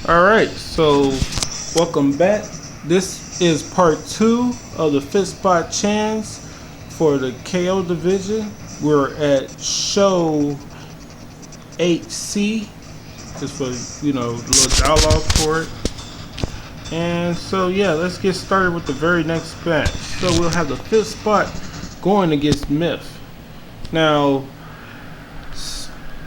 Alright, so welcome back. This is part 2 of the 5SChance for the KO division. We're at show 8C, just for, a little dialogue for it. And so, yeah, let's get started with the very next match. So we'll have the 5th spot going against Myth. Now,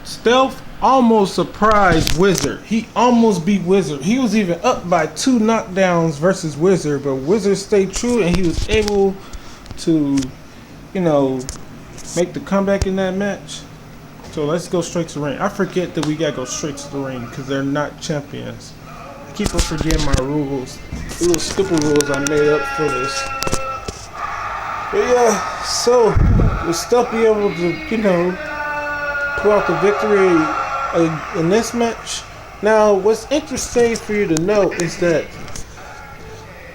Stealth almost surprised Wizard. He almost beat Wizard. He was even up by 2 knockdowns versus Wizard, but Wizard stayed true and he was able to, make the comeback in that match. So let's go straight to the ring. I forget that we gotta go straight to the ring because they're not champions. I keep on forgetting my rules. Little stupid rules I made up for this. But yeah, so we'll still be able to, pull out the victory in this match. Now, what's interesting for you to know is that,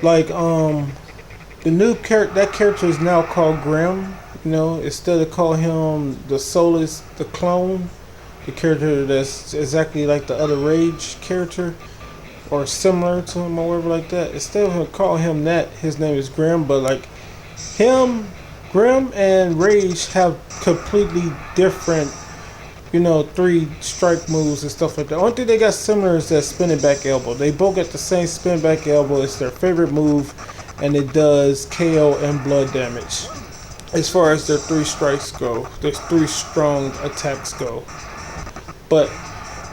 the new character, that character is now called Grim. Instead of calling him the Soulless, the clone, the character that's exactly like the other Rage character, or similar to him, or whatever like that. Instead of calling him that, his name is Grim. But Grim and Rage have completely different 3 strike moves and stuff like that. The only thing they got similar is that spinning back elbow. They both got the same spin back elbow. It's their favorite move, and it does KO and blood damage. As far as their 3 strikes go, their 3 strong attacks go. But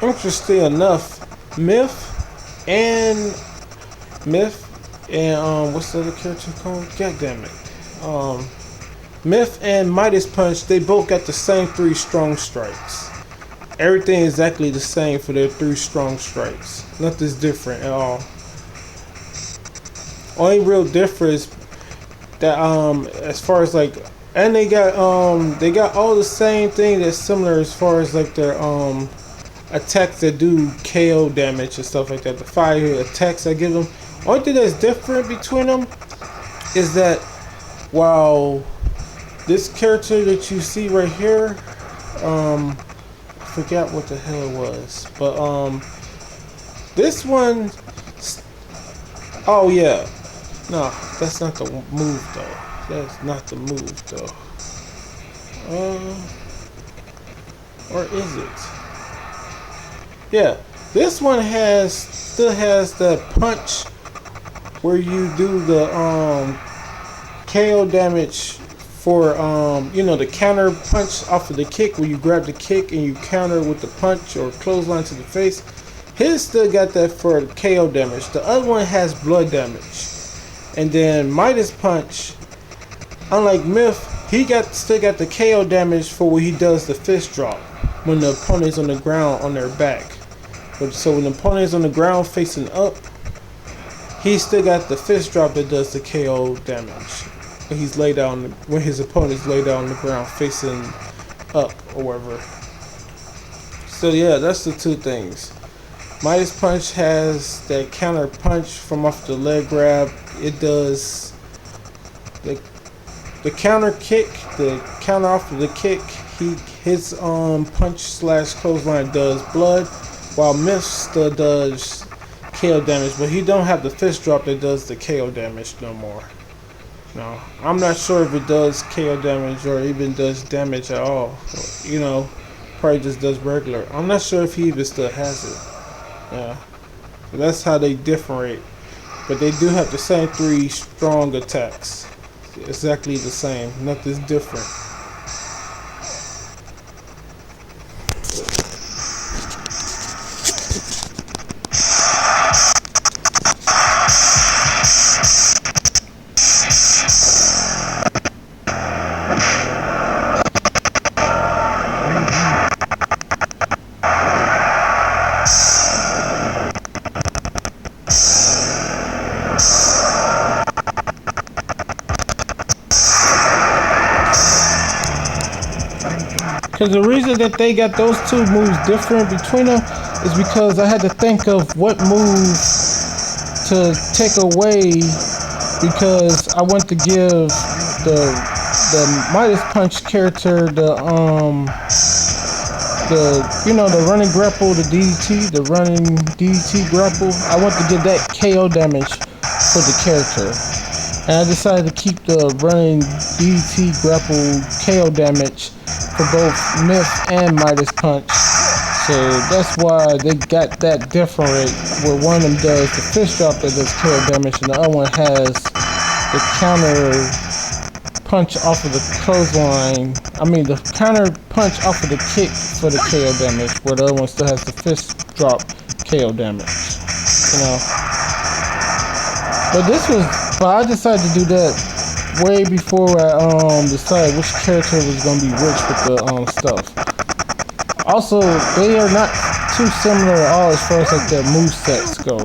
interesting enough, Myth and what's the other character called? God damn it. Myth and Midas Punch, they both got the same 3 strong strikes. Everything is exactly the same for their 3 strong strikes. Nothing's different at all. Only real difference that as far as and they got all the same thing that's similar as far as their attacks that do KO damage and stuff like that. The 5 attacks I give them. Only thing that's different between them is that while this character that you see right here, I forgot what the hell it was, but this one, oh yeah, no, that's not the move though. That's not the move though. Or is it? Yeah, this one still has the punch where you do the KO damage for the counter punch off of the kick, where you grab the kick and you counter with the punch or clothesline to the face. His still got that for KO damage. The other one has blood damage. And then Midas Punch, unlike Myth, he still got the KO damage for when he does the fist drop when the opponent's on the ground on their back. So when the opponent is on the ground facing up, he still got the fist drop that does the KO damage when his opponent's laid down on the ground facing up or whatever. So yeah, that's the 2 things. Midas Punch has that counter punch from off the leg grab. It does the counter kick, the counter off of the kick. His punch / clothesline does blood, while Myth still does KO damage, but he don't have the fist drop that does the KO damage no more. No, I'm not sure if it does KO damage or even does damage at all. Probably just does regular. I'm not sure if he even still has it. Yeah, so that's how they differentiate. But they do have the same 3 strong attacks. Exactly the same. Nothing's different. Because the reason that they got those 2 moves different between them is because I had to think of what move to take away, because I want to give the Midas Punch character the the the running grapple, the DDT, the running DDT grapple. I want to get that KO damage for the character, and I decided to keep the running DDT grapple KO damage for both Myth and Midas Punch. So that's why they got that different, where one of them does the fist drop that does KO damage, and the other one has the counter punch off of the clothesline. I mean the counter punch off of the kick for the KO damage, where the other one still has the fist drop KO damage. But I decided to do that way before I decided which character was gonna be which with the stuff. Also, they are not too similar at all as far as like their movesets go.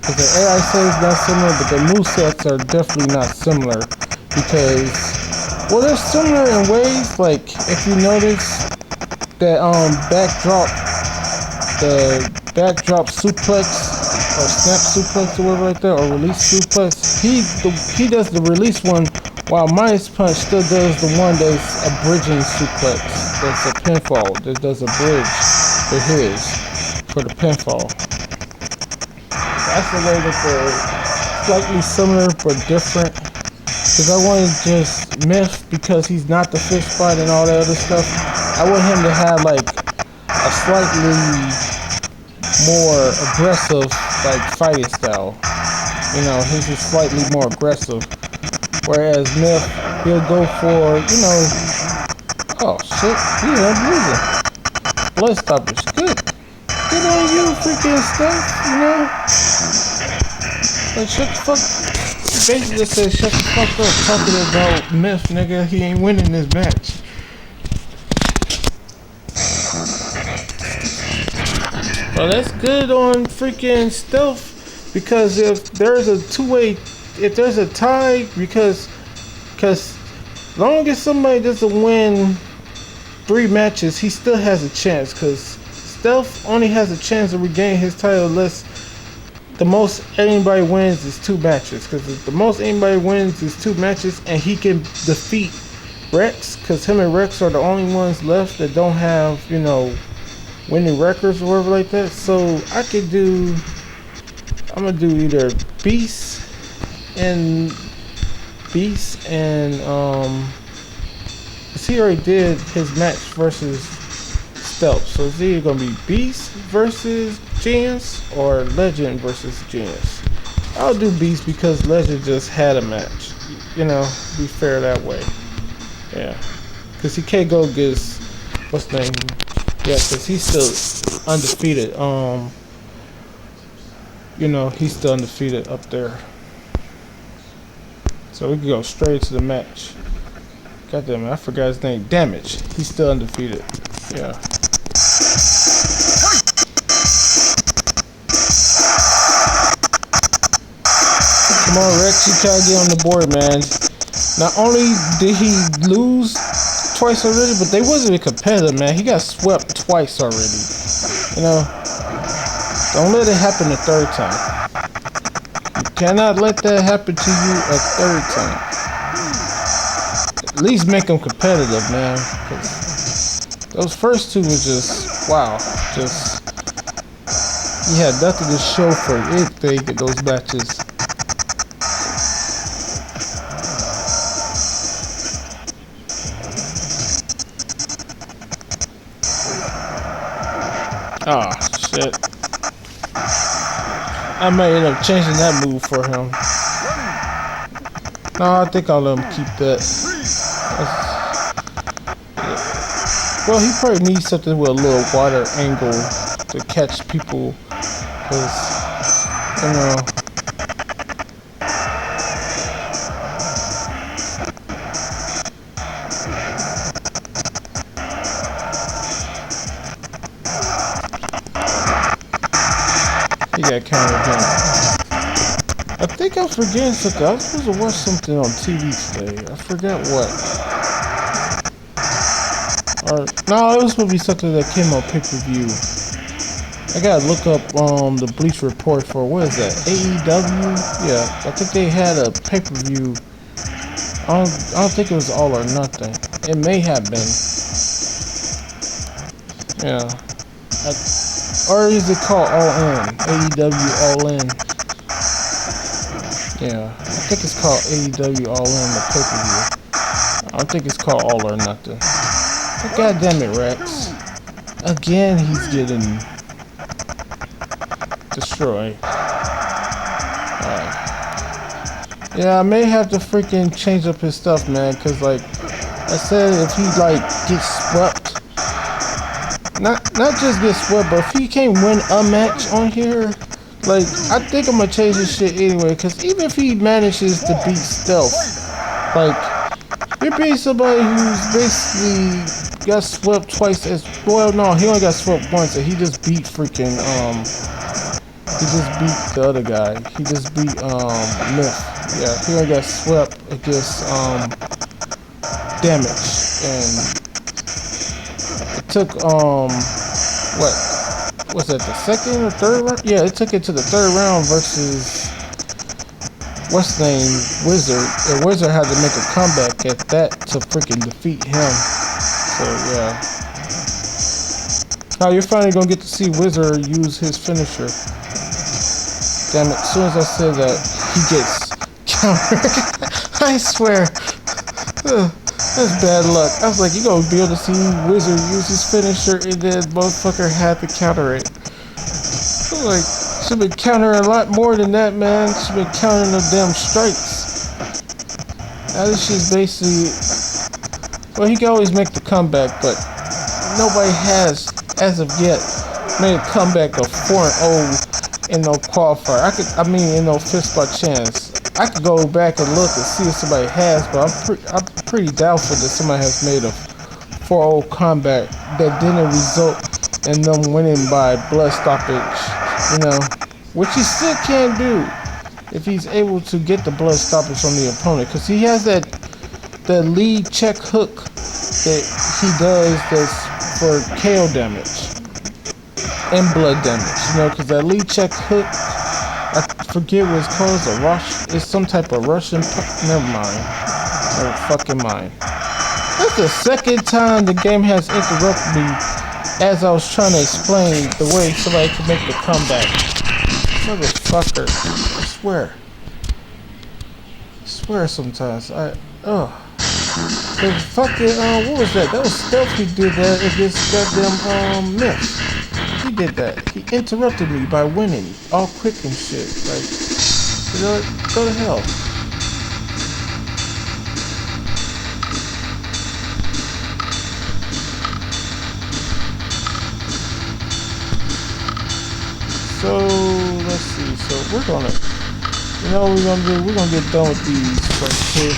Because the AI says not similar, but the movesets are definitely not similar. Because, well, they're similar in ways, like, if you notice that the backdrop suplex, or snap suplex or whatever like that, or release suplex, he does the release one, while Midas Punch still does the one that's a bridging suplex, that's a pinfall, that does a bridge for the pinfall. That's the way that they're slightly similar but different. Because I wanted just Myth, because he's not the fist fight and all that other stuff. I want him to have like a slightly more aggressive like fighting style. He's just slightly more aggressive. Whereas Myth, he'll go for, oh shit, I'm losing. Blood stoppage, good. Good on you, freaking stuff, Like, shut the fuck. Basically just said, shut the fuck up talking about Myth, nigga. He ain't winning this match. Well, that's good on freaking Stealth, because if there's a if there's a tie, because long as somebody doesn't win 3 matches, he still has a chance, because Stealth only has a chance to regain his title unless the most anybody wins is 2 matches. Because if the most anybody wins is 2 matches, and he can defeat Rex, because him and Rex are the only ones left that don't have, winning records or whatever like that. So I'm gonna do either Beast and cause he already did his match versus Stealth, so it's either gonna be Beast versus Chance or Legend versus Chance. I'll do Beast because Legend just had a match, be fair that way. Yeah, because he can't go against what's the name. Yeah, because he's still undefeated. He's still undefeated up there. So we can go straight to the match. God damn it, I forgot his name. Damage. He's still undefeated. Yeah. Come on, Rex, you gotta get on the board, man. Not only did he lose twice already, but they wasn't a competitor, man. He got swept twice already. Don't let it happen the 3rd time. You cannot let that happen to you a 3rd time. At least make them competitive, man. 'Cause those first 2 was just, wow. Just, he had nothing to show for anything in those matches. Ah, shit. I might end up changing that move for him. No, I think I'll let him keep that. Well, he probably needs something with a little wider angle to catch people. Because, he got countered again. I think I'm forgetting something. I was supposed to watch something on TV today. I forgot what. No, it was supposed to be something that came on pay-per-view. I gotta look up the Bleach report for, what is that, AEW? Yeah, I think they had a pay-per-view. I don't think it was All or Nothing. It may have been. Yeah. Or is it called All In? AEW All In. Yeah, I think it's called AEW All In, the pay-per-view. I don't think it's called All or Nothing. But God damn it, Rex. Again, he's getting destroyed. Yeah, I may have to freaking change up his stuff, man, because, like I said, if he, like, gets swept, not just get swept, but if he can't win a match on here, like, I think I'm gonna change this shit anyway, because even if he manages to beat Stealth, like, you're beating somebody who's basically got swept twice as, well, no, he only got swept once, and he just beat freaking, he just beat the other guy. He just beat, Myth. Yeah, he only got swept against, Damage, and it took, what was that, the second or third round? Yeah, it took it to the third round versus what's his name, Wizard. And Wizard had to make a comeback at that to freaking defeat him. So yeah. Now you're finally gonna get to see Wizard use his finisher. Damn it! As soon as I said that, he gets countered. I swear. That's bad luck. I was like, you gonna be able to see Wizard use his finisher, and then motherfucker had to counter it. I was like, should been countering a lot more than that, man. Should been countering the damn strikes. Now this shit's basically, well, he can always make the comeback, but nobody has, as of yet, made a comeback of 4-0 in no qualifier. In no 5SChance. I could go back and look and see if somebody has, but I'm pretty doubtful that somebody has made a 4-0 comeback that didn't result in them winning by blood stoppage, you know, which he still can do if he's able to get the blood stoppage on the opponent, because he has that lead check hook that he does that's for KO damage and blood damage, you know, because that lead check hook, I forget what it's called, a rush. It's some type of Russian. Never mind. Never fucking mind. That's the second time the game has interrupted me as I was trying to explain the way somebody can make the comeback. Motherfucker. I swear. I swear sometimes. The fucking, what was that? That was Stealth who did that against goddamn, Myth. He did that. He interrupted me by winning all quick and shit. Like, you know, go to hell. So let's see. So we're gonna, you know, what we're gonna do. We're gonna get done with these first two,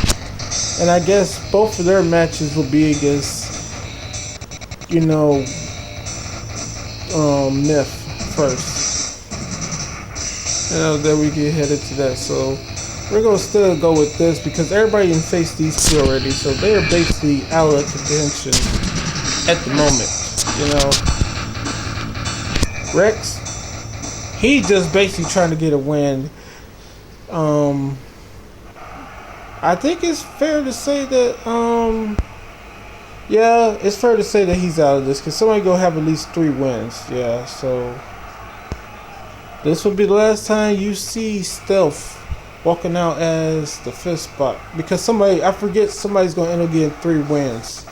and I guess both of their matches will be against, you know, Myth first. You know, then we get headed to that. So we're gonna still go with this because everybody can face these two already. So they're basically out of contention at the moment. You know, Rex, he's just basically trying to get a win. I think it's fair to say that yeah, it's fair to say that he's out of this because somebody gonna have at least 3 wins. Yeah, so this will be the last time you see Stealth walking out as the 5th spot because I forget somebody's gonna end up getting 3 wins.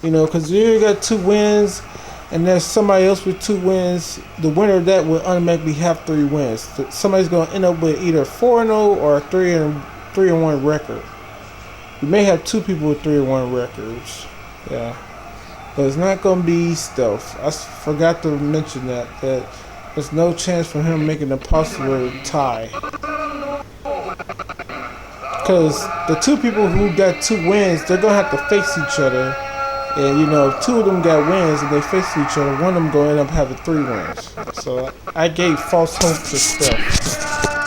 You know, because you got 2 wins and there's somebody else with 2 wins. The winner of that will automatically have 3 wins. Somebody's gonna end up with either 4-0 or a 3-1 record. You may have 2 people with 3-1 records. Yeah, but it's not gonna be Stealth. I forgot to mention that there's no chance for him making a possible tie. Because the 2 people who got 2 wins, they're gonna have to face each other. And you know, if 2 of them got wins and they face each other, one of them gonna end up having 3 wins. So I gave false hope to Stealth.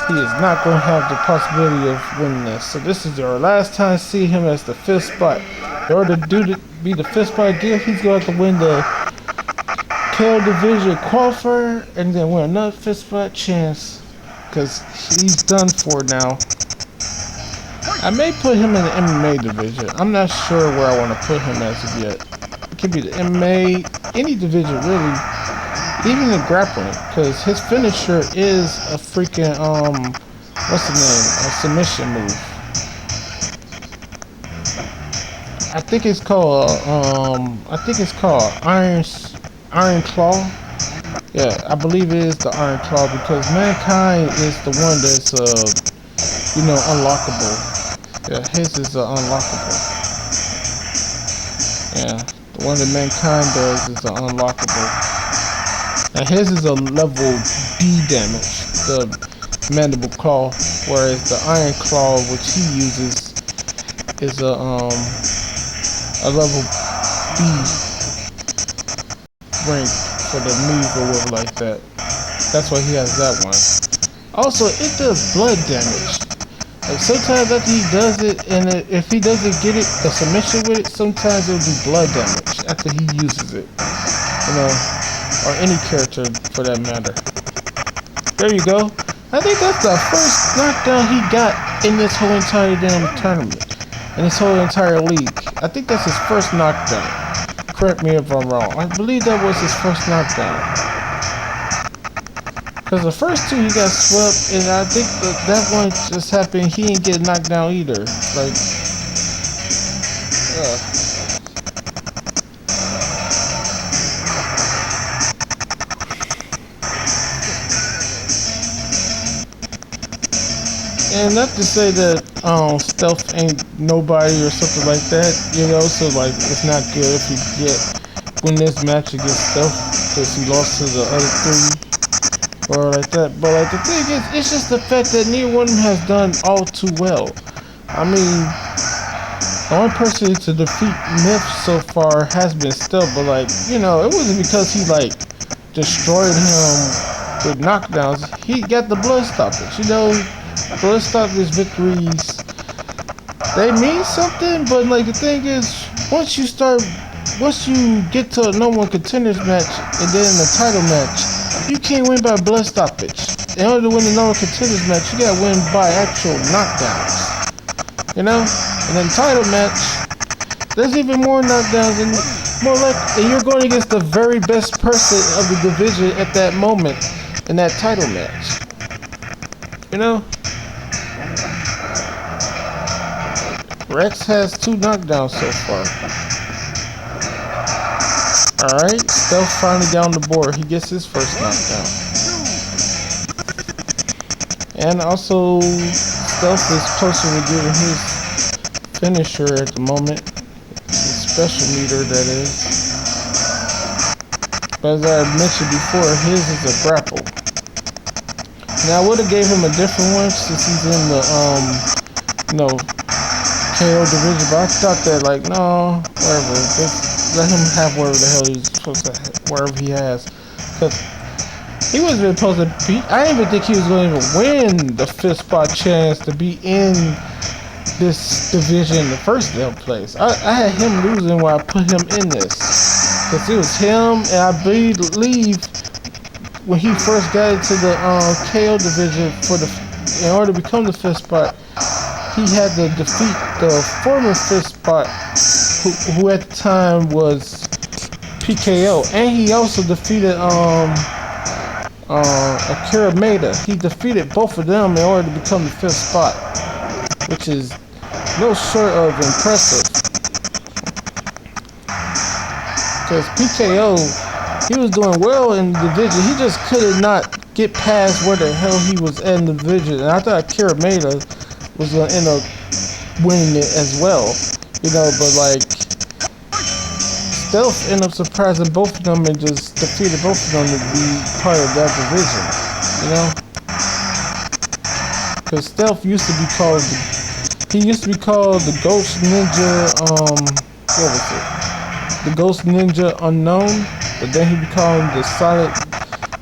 He is not gonna have the possibility of winning this. So this is our last time to see him as the 5th spot. In order to be the 5th spot deal, he's going to have to win the KO Division qualifier and then win another 5th chance because he's done for now. I may put him in the MMA division. I'm not sure where I want to put him as of yet. It could be the MMA any division really, even the grappling, because his finisher is a freaking what's the name? A submission move. I think it's called Iron Claw. Yeah, I believe it is the Iron Claw because Mankind is the one that's unlockable. Yeah, his is unlockable. Yeah, the one that Mankind does is unlockable. And his is a level D damage, the Mandible Claw, whereas the Iron Claw, which he uses, is a level B rank for the move or whatever like that. That's why he has that one. Also, it does blood damage. Like sometimes after he does it, and if he doesn't get it, a submission with it, sometimes it'll do blood damage after he uses it. Or any character for that matter. There you go. I think that's the first knockdown he got in this whole entire damn tournament. In this whole entire league. I think that's his first knockdown. Correct me if I'm wrong. I believe that was his first knockdown. Because the first two he got swept, and I think that one just happened, he didn't get knocked down either. Like, and not to say that Stealth ain't nobody or something like that, so like it's not good if you win this match against Stealth because he lost to the other three or like that. But like the thing is, it's just the fact that neither one of them has done all too well. I mean, the only person to defeat Myth so far has been Stealth, but like, it wasn't because he like destroyed him with knockdowns. He got the blood stoppage, blood stoppage victories. They mean something, but like the thing is, once you get to a number one contenders match and then a title match, you can't win by blood stoppage. In order to win the number one contenders match, you gotta win by actual knockdowns. And then title match, there's even more knockdowns and more like, and you're going against the very best person of the division at that moment in that title match. Rex has 2 knockdowns so far. Alright, Stealth finally down the board. He gets his first knockdown. And also, Stealth is closer to getting his finisher at the moment. His special meter, that is. But as I mentioned before, his is a grapple. Now I would have gave him a different one since he's in the KO division, but I thought that like no, whatever, just let him have whatever the hell he's supposed to have, wherever he has, because he wasn't even supposed to be. I didn't even think he was going to even win the 5th spot chance to be in this division in the first damn place. I had him losing while I put him in this, because it was him, and I believe when he first got into the KO division in order to become the 5th spot, he had to defeat the former 5th spot, who at the time was PKO, and he also defeated Akira Maeda. He defeated both of them in order to become the 5th spot, which is no short of impressive. Because PKO, he was doing well in the division. He just could not get past where the hell he was in the division, and I thought Akira Maeda was going to end up winning it as well, but like Stealth ended up surprising both of them and just defeated both of them to be part of that division, because Stealth used to be called the Ghost Ninja, what was it? The Ghost Ninja Unknown, but then he became the Silent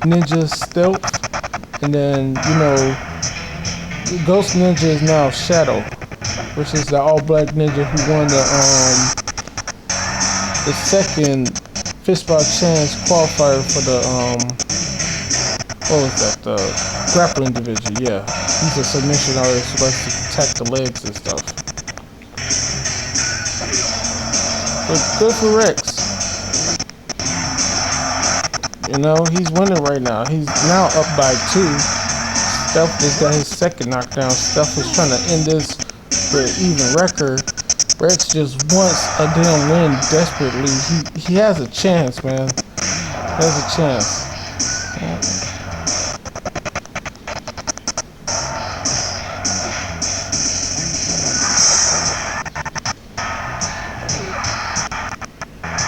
Ninja Stealth, and then, Ghost Ninja is now Shadow, which is the all-black ninja who won the second 5th spot chance qualifier for the the grappling division. Yeah, he's a submission artist who likes to attack the legs and stuff. But good for Rex. You know, he's winning right now. He's now up by 2. Stealth just got his second knockdown. Stealth is trying to end this with an even record. Rex just wants a damn win desperately. He has a chance, man. He has a chance.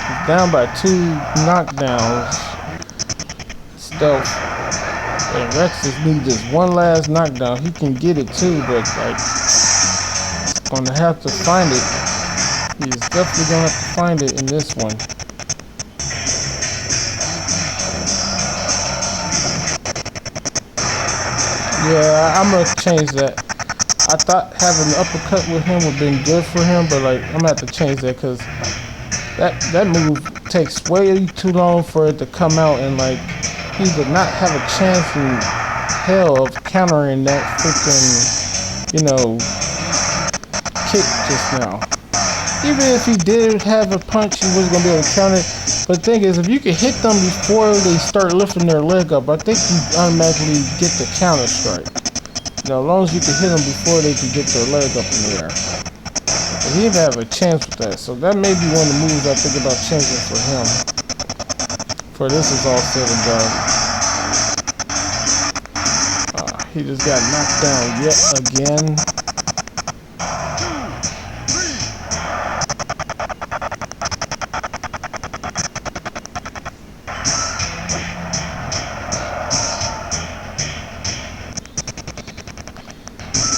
He's down by 2 knockdowns. Stealth. And Rex just needs just one last knockdown. He can get it too, but like, gonna have to find it. He's definitely gonna have to find it in this one. Yeah, I'm gonna change that. I thought having the uppercut with him would have been good for him, but like, I'm gonna have to change that because that move takes way too long for it to come out, and like, he did not have a chance in hell of countering that freaking, you know, kick just now. Even if he did have a punch, he wasn't gonna be able to counter it. But the thing is, if you can hit them before they start lifting their leg up, I think you automatically get the counter strike. You know, as long as you can hit them before they can get their leg up in the air. But he didn't have a chance with that. So that may be one of the moves I think about changing for him. For this is all said and done. He just got knocked down yet again.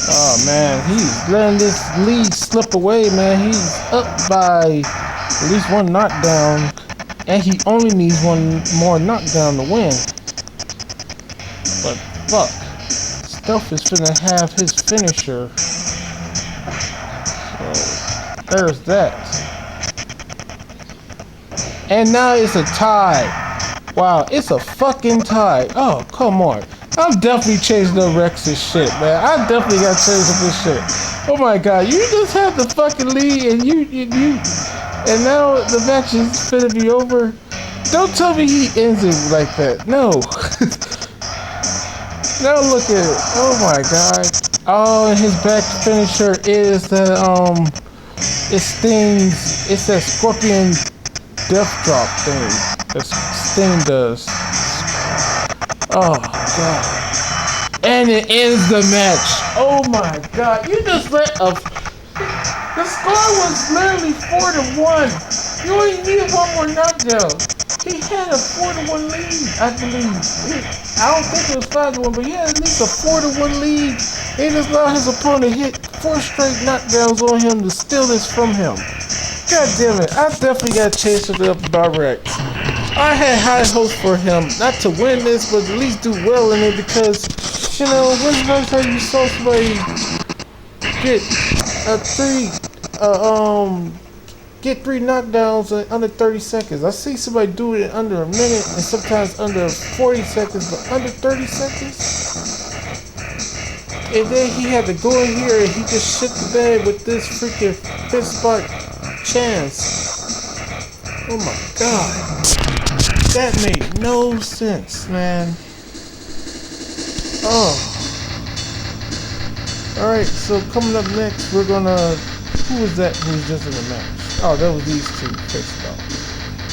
Oh man, he's letting this lead slip away, man. He's up by at least 1 knockdown, and he only needs 1 more knockdown to win. But fuck, Stealth is finna have his finisher. So there's that. And now it's a tie. Wow, it's a fucking tie. Oh, come on. I'm definitely changing up Rex's shit, man. I definitely got to change up this shit. Oh my god, you just have the fucking lead and you and now the match is finna be over. Don't tell me he ends it like that. No. Now look at it. Oh my god. Oh, and his back finisher is the it stings. It's that scorpion death drop thing that Sting does. Oh god. And it ends the match. Oh my god. You just let a the score was literally 4-1. You only needed 1 more knockdown. He had a 4-1 lead, I believe. I don't think it was 5-1, but he had at least a 4-1 lead. He just allowed his opponent to hit 4 straight knockdowns on him to steal this from him. God damn it, I definitely got to chase it up by Rex. I had high hopes for him, not to win this, but at least do well in it because, you know, when's the last time you saw somebody get get 3 knockdowns in under 30 seconds. I see somebody do it in under a minute and sometimes under 40 seconds, but under 30 seconds? And then he had to go in here and he just shit the bed with this freaking 5SChance. Oh my god. That made no sense, man. Oh. Alright, so coming up next, we're gonna... Who was that who was just in the match? Oh, that was these 2 faced off.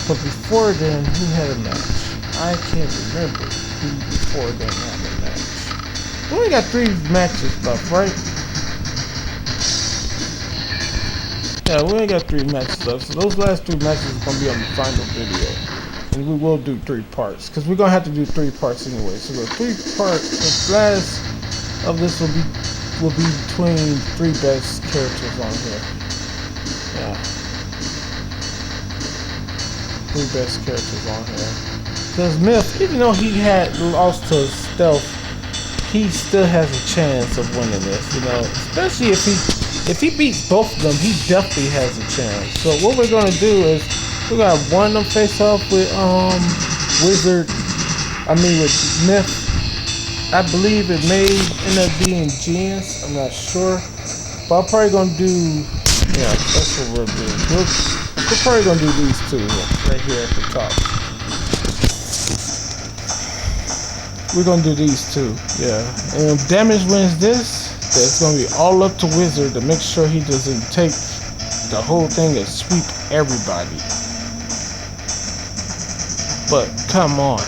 But before then, who had a match? I can't remember who before then had a match. We only got 3 matches left, right? Yeah, we only got 3 matches left. So those last 3 matches are going to be on the final video. And we will do 3 parts. Because we're going to have to do 3 parts anyway. So the 3 parts, the last of this will be between 3 best characters on here. Yeah. 3 best characters on here. Because Myth, even though he had lost to Stealth, he still has a chance of winning this, you know. Especially if he beats both of them, he definitely has a chance. So what we're gonna do is we're gonna have one of them face off with with Myth. I believe it may end up being Genius. I'm not sure. But I'm probably gonna do, yeah, that's what we'll do. We're probably gonna do these 2 right here at the top. we're gonna do these two. Yeah. And if damage wins this, it's gonna be all up to Wizard to make sure he doesn't take the whole thing and sweep everybody. But come on,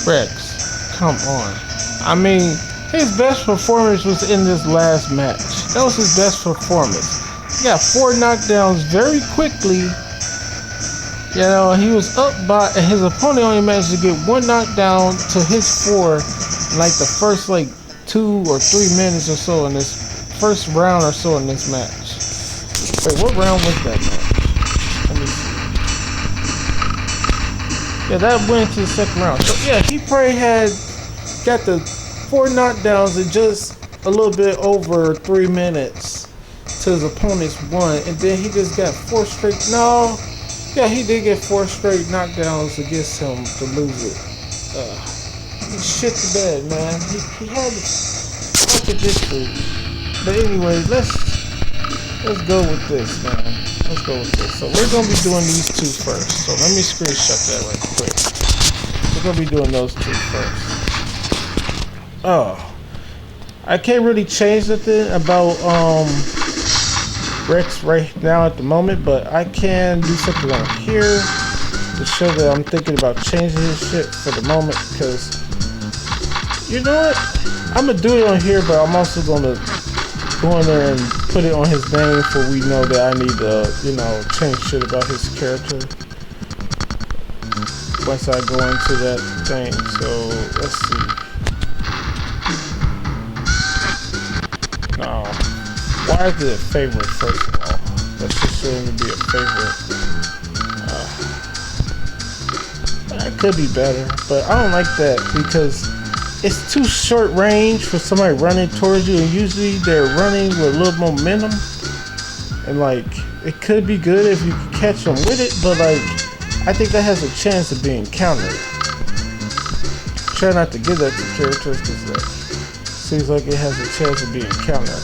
Rex, come on. I mean, his best performance was in this last match. That was his best performance. He got 4 knockdowns very quickly. You know, he was up by, and his opponent only managed to get 1 knockdown to his 4 in like the first like 2 or 3 minutes or so in this first round or so in this match. Wait, what round was that match? Let me see. Yeah, that went to the second round. So yeah, he probably got the 4 knockdowns in just a little bit over 3 minutes to his opponent's 1, and then he just got 4 straight. No, yeah, he did get 4 straight knockdowns against him to lose it. He shit the bed, man. He had fucking victory. But anyway, let's go with this, man. Let's go with this. So we're gonna be doing these 2 first. So let me screenshot that right quick. We're gonna be doing those 2 first. Oh, I can't really change nothing about Rex right now at the moment, but I can do something on here to show that I'm thinking about changing this shit for the moment, because you know what? I'm gonna do it on here, but I'm also gonna go in there and put it on his name for we know that I need to, you know, change shit about his character once I go into that thing. So let's see. No, why is it a favorite first of all? That shouldn't be a favorite. That could be better, but I don't like that because it's too short range for somebody running towards you, and usually they're running with a little momentum, and like it could be good if you can catch them with it, but like I think that has a chance of being countered. Try not to give that to characters because that seems like it has a chance of being countered.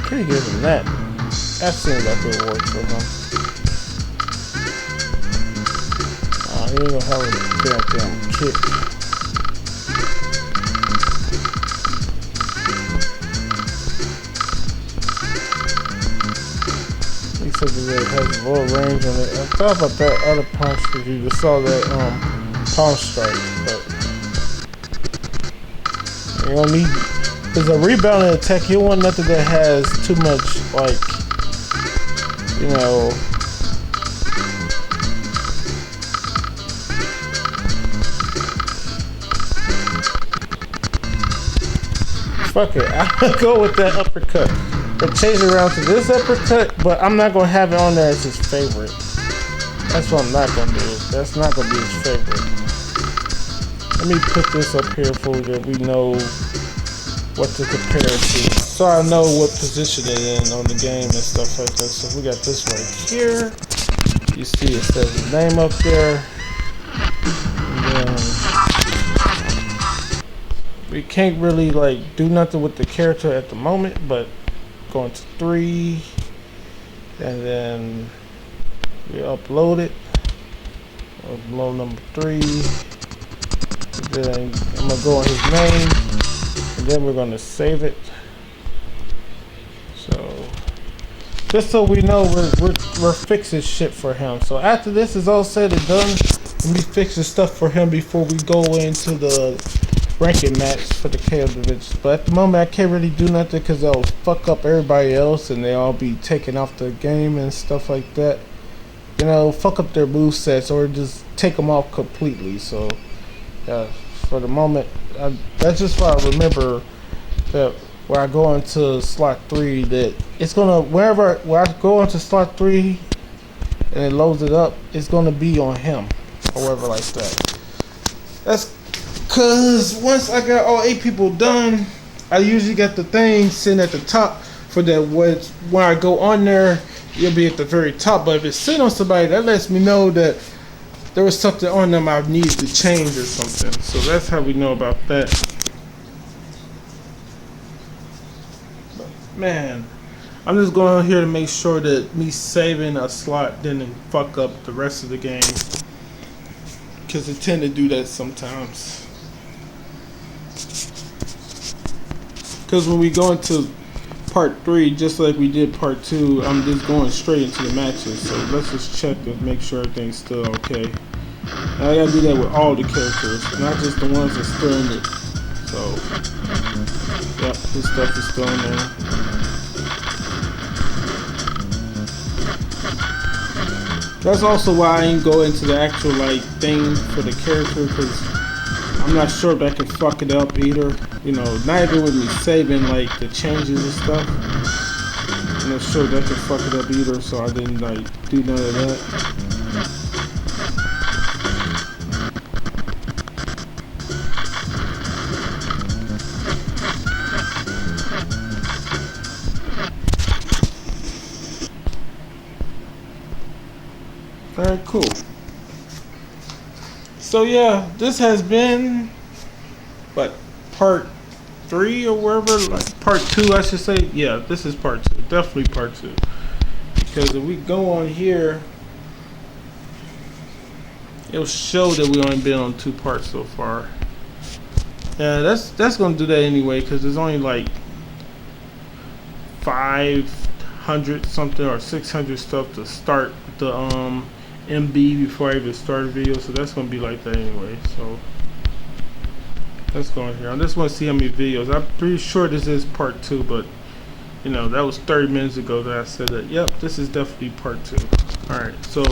Could give him that. That seems like it worked for him. He ain't gonna have a goddamn kick. He said that it has a low range on it. I thought about that other punch because you just saw that palm strike, but you don't need. There's a rebounding attack. You don't want nothing that has too much, like, you know, fuck it. I'm gonna go with that uppercut. But change it around to this uppercut, but I'm not gonna have it on there as his favorite. That's what I'm not gonna do. That's not gonna be his favorite. Let me put this up here for that we know what to compare it to, so I know what position it in on the game and stuff like that. So we got this right here. You see it says his name up there. And then we can't really like do nothing with the character at the moment, but going to 3, and then we upload it. Upload number 3. Then I'm gonna go on his name. And then we're gonna save it. So just so we know we're fixing shit for him. So after this is all said and done, let me fix the stuff for him before we go into the ranking match for the KO division. But at the moment I can't really do nothing because that'll fuck up everybody else and they all be taken off the game and stuff like that. You know, fuck up their movesets or just take them off completely. So for the moment, that's just what I remember, that when I go into slot 3, that it's gonna, when I go into slot 3 and it loads it up, it's gonna be on him or whatever like that. That's cause once I got all 8 people done, I usually got the thing sitting at the top for that. When I go on there, it'll be at the very top. But if it's sitting on somebody, that lets me know that there was something on them I needed to change or something. So that's how we know about that. Man, I'm just going here to make sure that me saving a slot didn't fuck up the rest of the game, because it tend to do that sometimes. Because when we go into part 3, just like we did part 2, I'm just going straight into the matches. So let's just check and make sure everything's still okay. And I gotta do that with all the characters, not just the ones that's still in it. So, yep, this stuff is still in there. That's also why I ain't go into the actual like thing for the character, because I'm not sure if that can fuck it up either. You know, not even with me saving like the changes and stuff. I'm not sure that can fuck it up either, so I didn't like do none of that. Alright, cool. So yeah, this has been what, part 3 or wherever, like part 2 I should say. Yeah, this is part 2, definitely part 2, because if we go on here, it'll show that we only been on 2 parts so far. Yeah, that's gonna do that anyway, because there's only like 500 something or 600 stuff to start the MB before I even start a video, so that's gonna be like that anyway. So let's go in here. I just want to see how many videos. I'm pretty sure this is part 2, but you know, that was 30 minutes ago that I said that. Yep, this is definitely part 2. Alright, so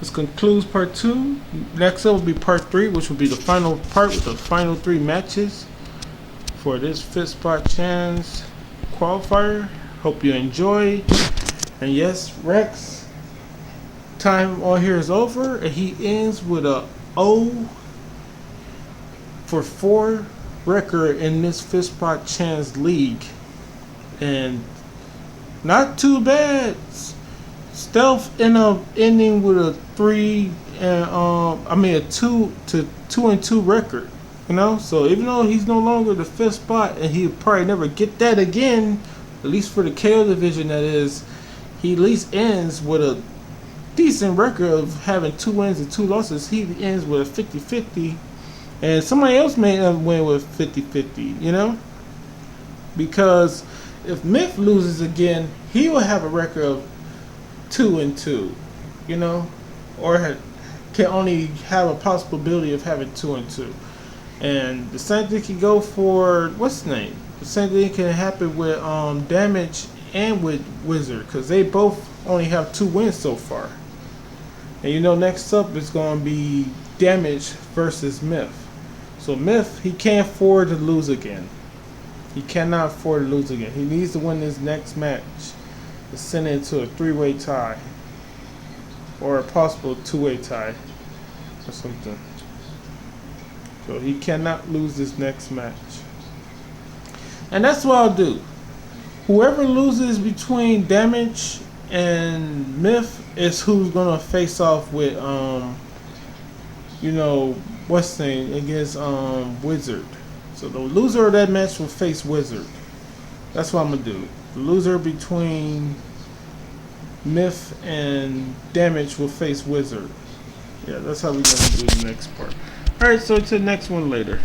this concludes part 2. Next up will be part 3, which will be the final part with the final 3 matches for this 5SChance qualifier. Hope you enjoy. And yes, Rex, time on here is over, and he ends with a 0-for-4 record in this 5SChance league, and not too bad. Stealth ended up ending with a 3 and a 2-2 record. You know, so even though he's no longer the 5th spot, and he'll probably never get that again, at least for the KO division, that is, he at least ends with a decent record of having 2 wins and 2 losses. He ends with a 50-50, and somebody else may win with 50-50, you know, because if Myth loses again, he will have a record of 2-2, you know, or can only have a possibility of having 2-2. And the same thing can go for what's the name? The same thing can happen with Damage and with Wizard, because they both only have 2 wins so far. And you know, next up is going to be Damage versus Myth. So Myth, he can't afford to lose again. He cannot afford to lose again. He needs to win this next match to send it into a 3-way tie, or a possible 2-way tie or something. So he cannot lose this next match. And that's what I'll do. Whoever loses between Damage and Myth is who's gonna face off with you know, what's the name, against Wizard. So the loser of that match will face Wizard. That's what I'm gonna do. The loser between Myth and Damage will face Wizard. Yeah, that's how we're gonna do the next part. Alright, so to the next one later.